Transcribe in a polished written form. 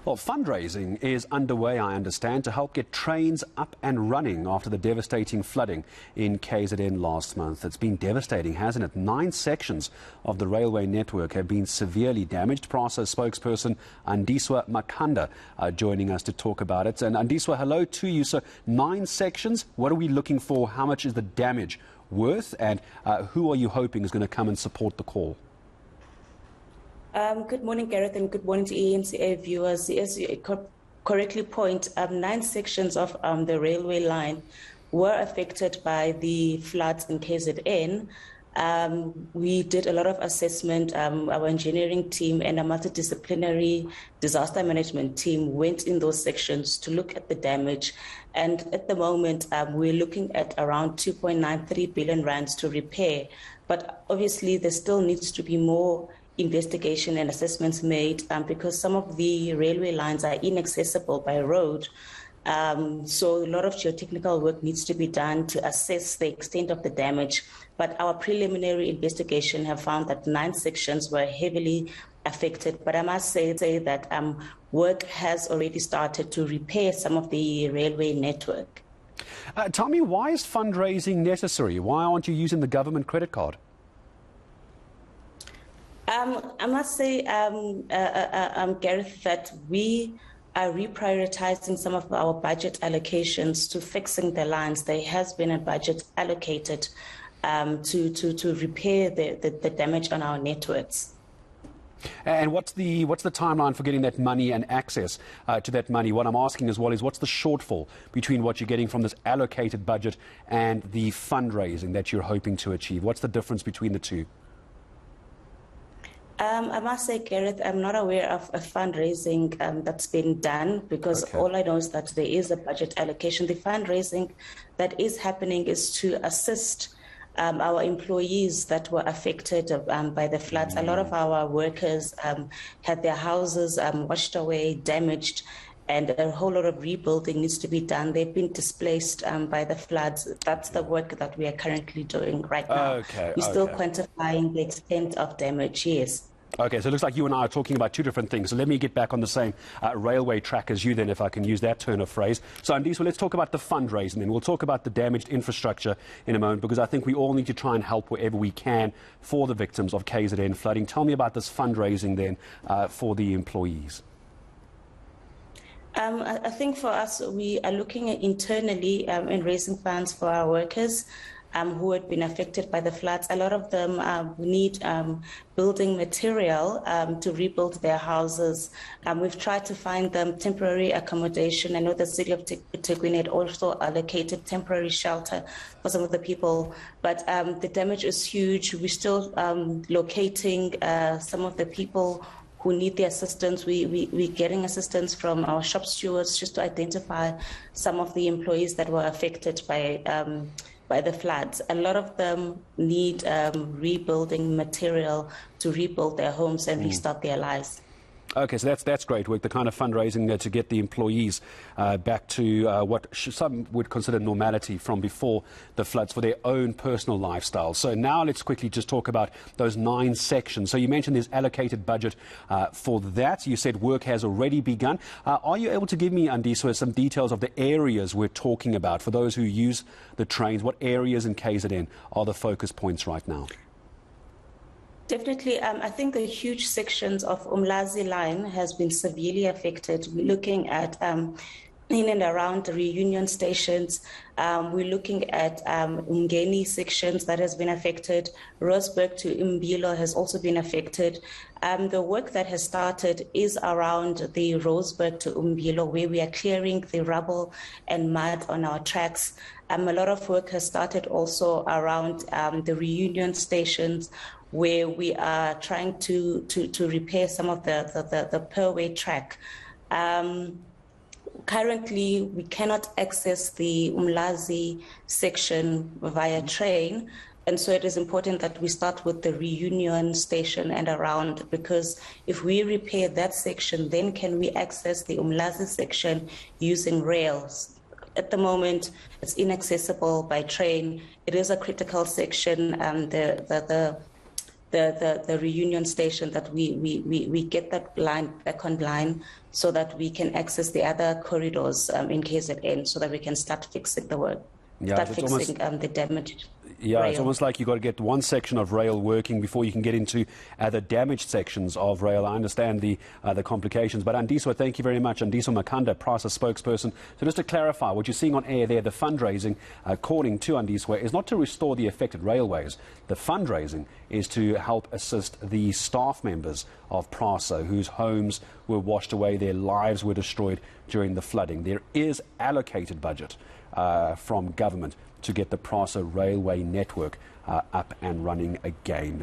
Well, fundraising is underway, I understand, to help get trains up and running after the devastating flooding in KZN last month. It's been devastating, hasn't it? 9 sections of the railway network have been severely damaged. Prasa spokesperson Andiswa Makanda joining us to talk about it. And Andiswa, hello to you. So 9 sections, what are we looking for? How much is the damage worth? And who are you hoping is going to come and support the call? Good morning, Gareth, and good morning to eNCA viewers. As you correctly point, 9 sections of the railway line were affected by the floods in KZN. We did a lot of assessment. Our engineering team and a multidisciplinary disaster management team went in those sections to look at the damage. And at the moment, we're looking at around 2.93 billion rands to repair. But obviously, there still needs to be more investigation and assessments made because some of the railway lines are inaccessible by road. So a lot of geotechnical work needs to be done to assess the extent of the damage. But our preliminary investigation have found that 9 sections were heavily affected. But I must say that work has already started to repair some of the railway network. Tell me, why is fundraising necessary? Why aren't you using the government credit card? I must say, Gareth, that we are reprioritizing some of our budget allocations to fixing the lines. There has been a budget allocated to repair the damage on our networks. And what's the timeline for getting that money and access to that money? What I'm asking as well is, what's the shortfall between what you're getting from this allocated budget and the fundraising that you're hoping to achieve? What's the difference between the two? I must say, Gareth, I'm not aware of a fundraising that's been done because all I know is that there is a budget allocation. The fundraising that is happening is to assist our employees that were affected by the floods. A lot of our workers had their houses washed away, damaged, and a whole lot of rebuilding needs to be done. They've been displaced by the floods. That's the work that we are currently doing right now. We're still quantifying the extent of damage, yes. Okay, so it looks like you and I are talking about 2 different things. So let me get back on the same railway track as you then, if I can use that turn of phrase. So Andiswa, let's talk about the fundraising then. We'll talk about the damaged infrastructure in a moment, because I think we all need to try and help wherever we can for the victims of KZN flooding. Tell me about this fundraising then for the employees. I think for us, we are looking at internally in raising funds for our workers who had been affected by the floods. A lot of them need building material to rebuild their houses. We've tried to find them temporary accommodation. I know the city of eThekwini had also allocated temporary shelter for some of the people, but the damage is huge. We're still locating some of the people who need the assistance. We're getting assistance from our shop stewards just to identify some of the employees that were affected by the floods. A lot of them need rebuilding material to rebuild their homes and restart their lives. Okay, so that's great work, the kind of fundraising to get the employees back to what some would consider normality from before the floods for their own personal lifestyle. So now let's quickly just talk about those 9 sections. So you mentioned there's allocated budget for that. You said work has already begun. Are you able to give me, Andiswa, some details of the areas we're talking about for those who use the trains? What areas in KZN are the focus points right now? Definitely. I think the huge sections of Umlazi line has been severely affected. We're looking at in and around the reunion stations. We're looking at Umgeni sections that has been affected. Rosberg to Imbilo has also been affected. The work that has started is around the Rosberg to Umbilo, where we are clearing the rubble and mud on our tracks. A lot of work has started also around the reunion stations, where we are trying to repair some of the per-way track. Currently, we cannot access the Umlazi section via train, and so it is important that we start with the reunion station and around, because if we repair that section, then can we access the Umlazi section using rails. At the moment, it's inaccessible by train. It is a critical section, and the reunion station that we get that line back online so that we can access the other corridors in KZN, so that we can start fixing the work, start fixing the damage. Yeah, it's almost like you've got to get one section of rail working before you can get into the damaged sections of rail. I understand the complications. But Andiswa, thank you very much. Andiswa Makanda, Prasa spokesperson. So just to clarify, what you're seeing on air there, the fundraising, according to Andiswa, is not to restore the affected railways. The fundraising is to help assist the staff members of Prasa whose homes were washed away, their lives were destroyed during the flooding. There is allocated budget from government to get the Prasa railway network up and running again.